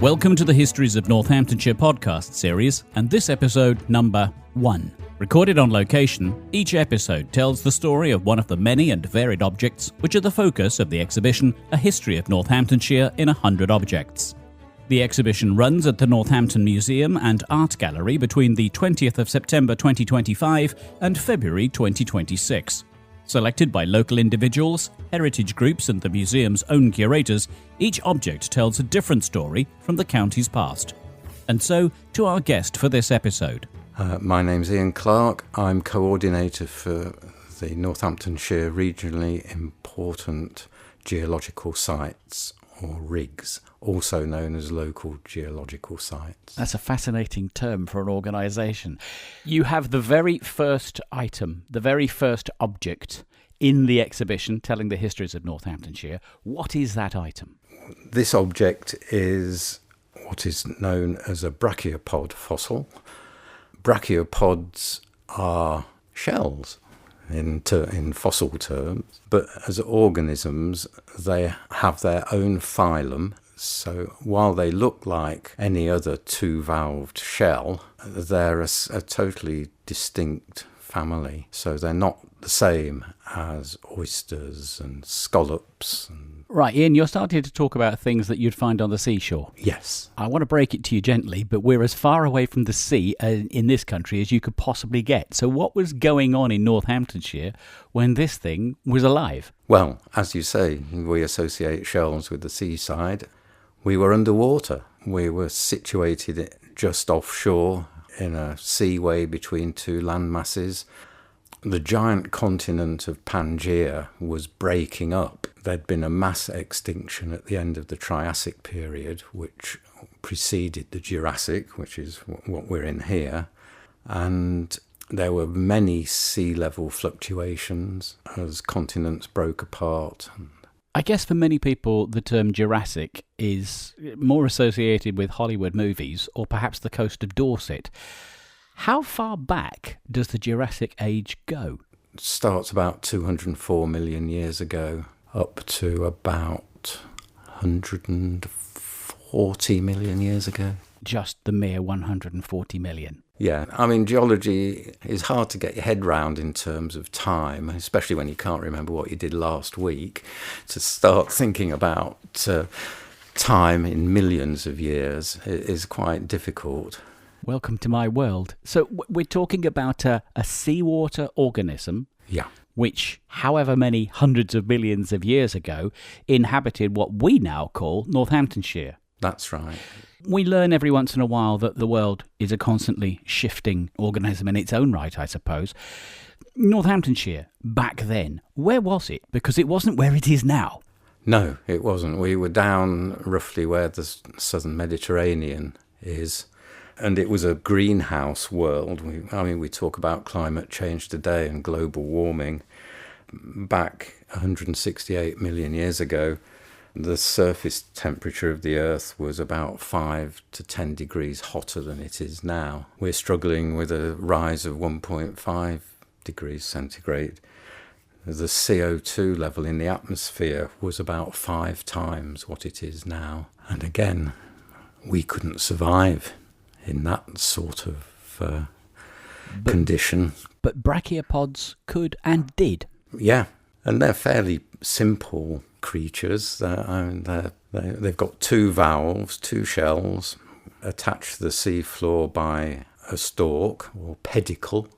Welcome to the Histories of Northamptonshire podcast series, and this episode number 1. Recorded on location, each episode tells the story of one of the many and varied objects which are the focus of the exhibition A History of Northamptonshire in 100 Objects. The exhibition runs at the Northampton Museum and Art Gallery between the 20th of September 2025 and February 2026. Selected by local individuals, heritage groups and the museum's own curators, each object tells a different story from the county's past. And so, to our guest for this episode. My name's Ian Clark. I'm coordinator for the Northamptonshire Regionally Important Geological Sites, or RIGS, also known as Local Geological Sites. That's a fascinating term for an organisation. You have the very first item, the very first object in the exhibition telling the histories of Northamptonshire. What is that item? This object is what is known as a brachiopod fossil. Brachiopods are shells in fossil terms, but as organisms they have their own phylum. So while they look like any other two-valved shell, they're a totally distinct family. So they're not the same as oysters and scallops. Right, Ian, you're starting to talk about things that you'd find on the seashore. Yes. I want to break it to you gently, but we're as far away from the sea in this country as you could possibly get. So what was going on in Northamptonshire when this thing was alive? Well, as you say, we associate shells with the seaside. We were underwater. We were situated just offshore in a seaway between two land masses. The giant continent of Pangaea was breaking up. There'd been a mass extinction at the end of the Triassic period, which preceded the Jurassic, which is what we're in here. And there were many sea level fluctuations as continents broke apart. I guess for many people, the term Jurassic is more associated with Hollywood movies or perhaps the coast of Dorset. How far back does the Jurassic age go? It starts about 204 million years ago, up to about 140 million years ago. Just the mere 140 million. Yeah, I mean, geology is hard to get your head round in terms of time, especially when you can't remember what you did last week. To start thinking about time in millions of years is quite difficult. Welcome to my world. So we're talking about a seawater organism, yeah, which, however many hundreds of millions of years ago, inhabited what we now call Northamptonshire. That's right. We learn every once in a while that the world is a constantly shifting organism in its own right, I suppose. Northamptonshire, back then, where was it? Because it wasn't where it is now. No, it wasn't. We were down roughly where the southern Mediterranean is. And it was a greenhouse world. We talk about climate change today and global warming. Back 168 million years ago, the surface temperature of the Earth was about 5 to 10 degrees hotter than it is now. We're struggling with a rise of 1.5 degrees centigrade. The CO2 level in the atmosphere was about 5 times what it is now. And again, we couldn't survive in that sort of condition. But brachiopods could and did. Yeah, and they're fairly simple creatures. They've got two valves, two shells, attached to the seafloor by a stalk or pedicle,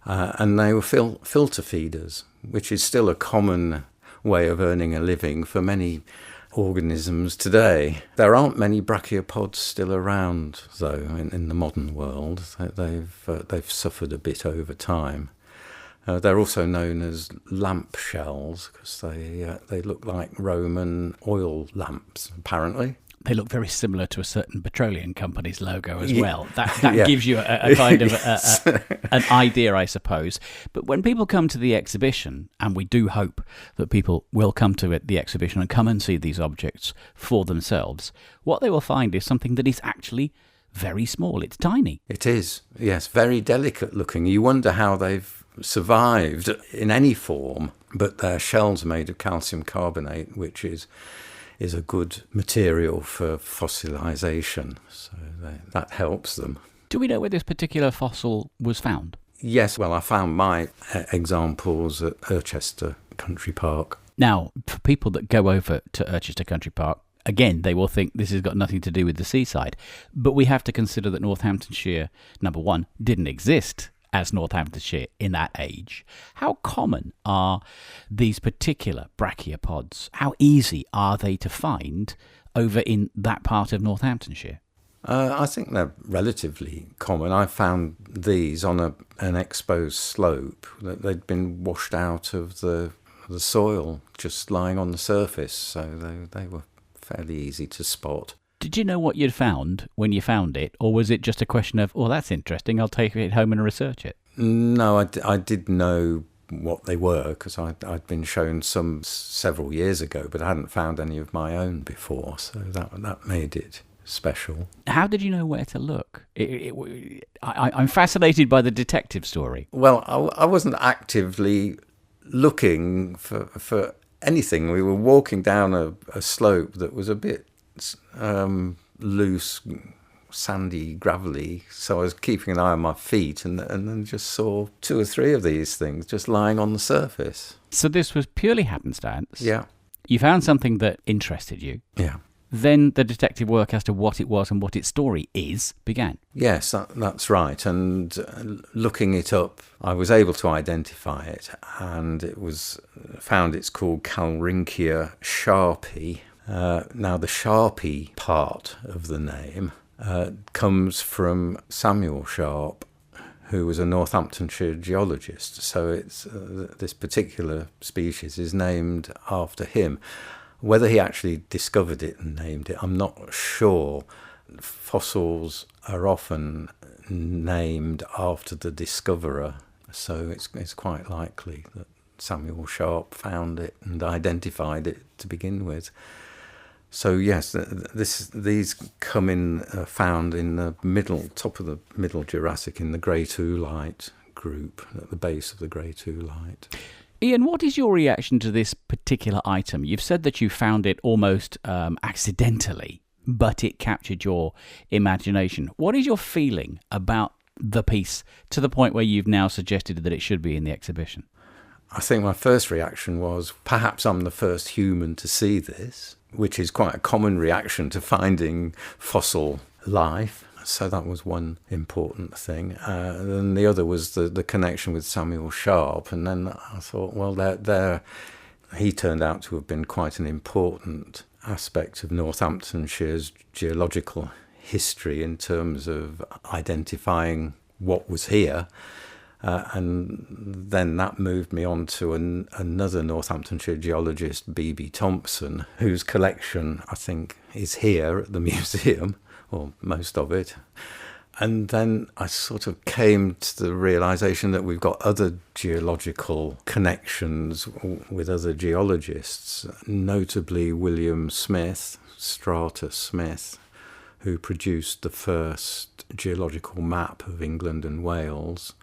and they were filter feeders, which is still a common way of earning a living for many organisms today. There aren't many brachiopods still around, though, in the modern world. They've suffered a bit over time. They're also known as lamp shells because they look like Roman oil lamps, apparently. They look very similar to a certain petroleum company's logo as well. That yeah. gives you a kind of an idea, I suppose. But when people come to the exhibition, and we do hope that people will come to the exhibition and come and see these objects for themselves, what they will find is something that is actually very small. It's tiny. It is, yes, very delicate looking. You wonder how they've survived in any form, but their shells are made of calcium carbonate, which is is a good material for fossilisation, so that helps them. Do we know where this particular fossil was found? Yes, well, I found my examples at Irchester Country Park. Now, for people that go over to Irchester Country Park, again, they will think this has got nothing to do with the seaside. But we have to consider that Northamptonshire, number one, didn't exist as Northamptonshire in that age. How common are these particular brachiopods? How easy are they to find over in that part of Northamptonshire? I think they're relatively common. I found these on an exposed slope that they'd been washed out of the soil, just lying on the surface, so they were fairly easy to spot. Did you know what you'd found when you found it, or was it just a question of, oh, that's interesting, I'll take it home and research it? No, I did know what they were, because I'd been shown some several years ago, but I hadn't found any of my own before, so that made it special. How did you know where to look? I'm fascinated by the detective story. Well, I wasn't actively looking for anything. We were walking down a slope that was a bit loose, sandy, gravelly, so I was keeping an eye on my feet and then just saw 2 or 3 of these things just lying on the surface. So this was purely happenstance? Yeah. You found something that interested you? Yeah. Then the detective work as to what it was and what its story is began. Yes, that's right. And looking it up, I was able to identify it, and it was found it's called Kallirhynchia Sharpi. Now, the Sharpi part of the name comes from Samuel Sharp, who was a Northamptonshire geologist. So it's this particular species is named after him. Whether he actually discovered it and named it, I'm not sure. Fossils are often named after the discoverer, so it's quite likely that Samuel Sharp found it and identified it to begin with. So yes, these come in found in the top of the middle Jurassic in the Great Oolite group, at the base of the Great Oolite. Ian, what is your reaction to this particular item? You've said that you found it almost accidentally, but it captured your imagination. What is your feeling about the piece to the point where you've now suggested that it should be in the exhibition? I think my first reaction was, perhaps I'm the first human to see this, which is quite a common reaction to finding fossil life. So that was one important thing. Then the other was the connection with Samuel Sharp. And then I thought, well, he turned out to have been quite an important aspect of Northamptonshire's geological history in terms of identifying what was here. And then that moved me on to another Northamptonshire geologist, B.B. Thompson, whose collection, I think, is here at the museum, or most of it. And then I sort of came to the realisation that we've got other geological connections with other geologists, notably William Smith, Strata Smith, who produced the first geological map of England and Wales,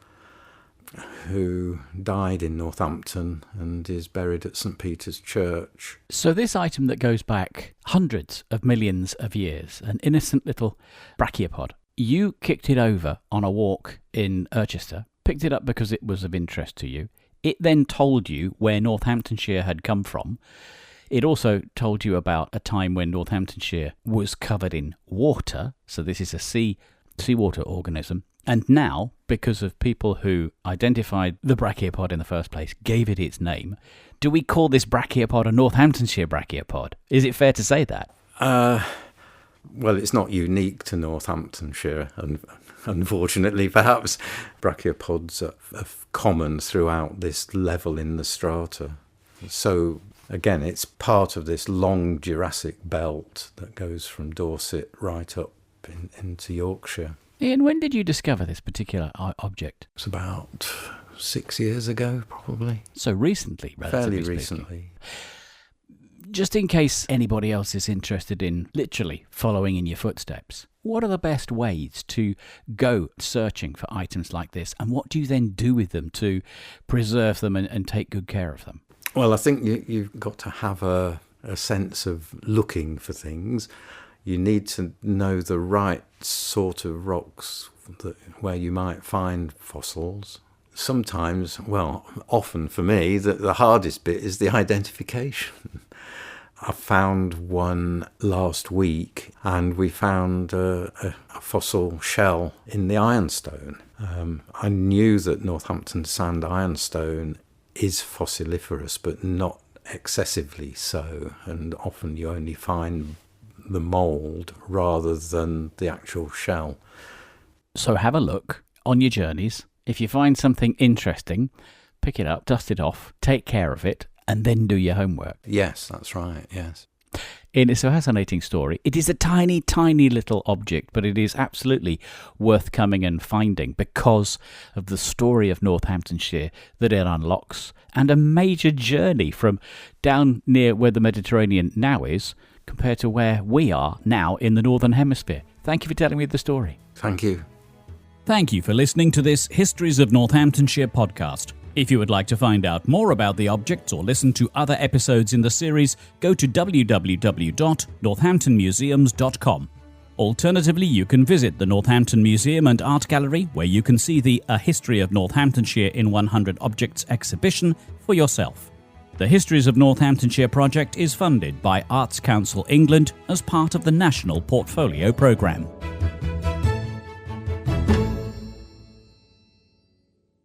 who died in Northampton and is buried at St Peter's Church. So this item that goes back hundreds of millions of years, an innocent little brachiopod, you kicked it over on a walk in Irchester, picked it up because it was of interest to you. It then told you where Northamptonshire had come from. It also told you about a time when Northamptonshire was covered in water, so this is a seawater organism. And now, because of people who identified the brachiopod in the first place, gave it its name, do we call this brachiopod a Northamptonshire brachiopod? Is it fair to say that? Well, it's not unique to Northamptonshire, unfortunately. Perhaps brachiopods are common throughout this level in the strata. So, again, it's part of this long Jurassic belt that goes from Dorset right up into Yorkshire. Ian, when did you discover this particular object? It's about 6 years ago, probably. So recently, relatively Fairly speaking. recently. Just in case anybody else is interested in literally following in your footsteps, what are the best ways to go searching for items like this, and what do you then do with them to preserve them and take good care of them? Well, I think you've got to have a a sense of looking for things. You need to know the right sort of rocks where you might find fossils. Sometimes, well, often for me, the hardest bit is the identification. I found one last week, and we found a fossil shell in the ironstone. I knew that Northampton sand ironstone is fossiliferous, but not excessively so, and often you only find the mould rather than the actual shell. So have a look on your journeys. If you find something interesting, pick it up, dust it off, take care of it, and then do your homework. Yes, that's right, yes. It's a fascinating story. It is a tiny, tiny little object, but it is absolutely worth coming and finding because of the story of Northamptonshire that it unlocks, and a major journey from down near where the Mediterranean now is compared to where we are now in the Northern Hemisphere. Thank you for telling me the story. Thank you. Thank you for listening to this Histories of Northamptonshire podcast. If you would like to find out more about the objects or listen to other episodes in the series, go to www.northamptonmuseums.com. Alternatively, you can visit the Northampton Museum and Art Gallery, where you can see the A History of Northamptonshire in 100 Objects exhibition for yourself. The Histories of Northamptonshire project is funded by Arts Council England as part of the National Portfolio Programme.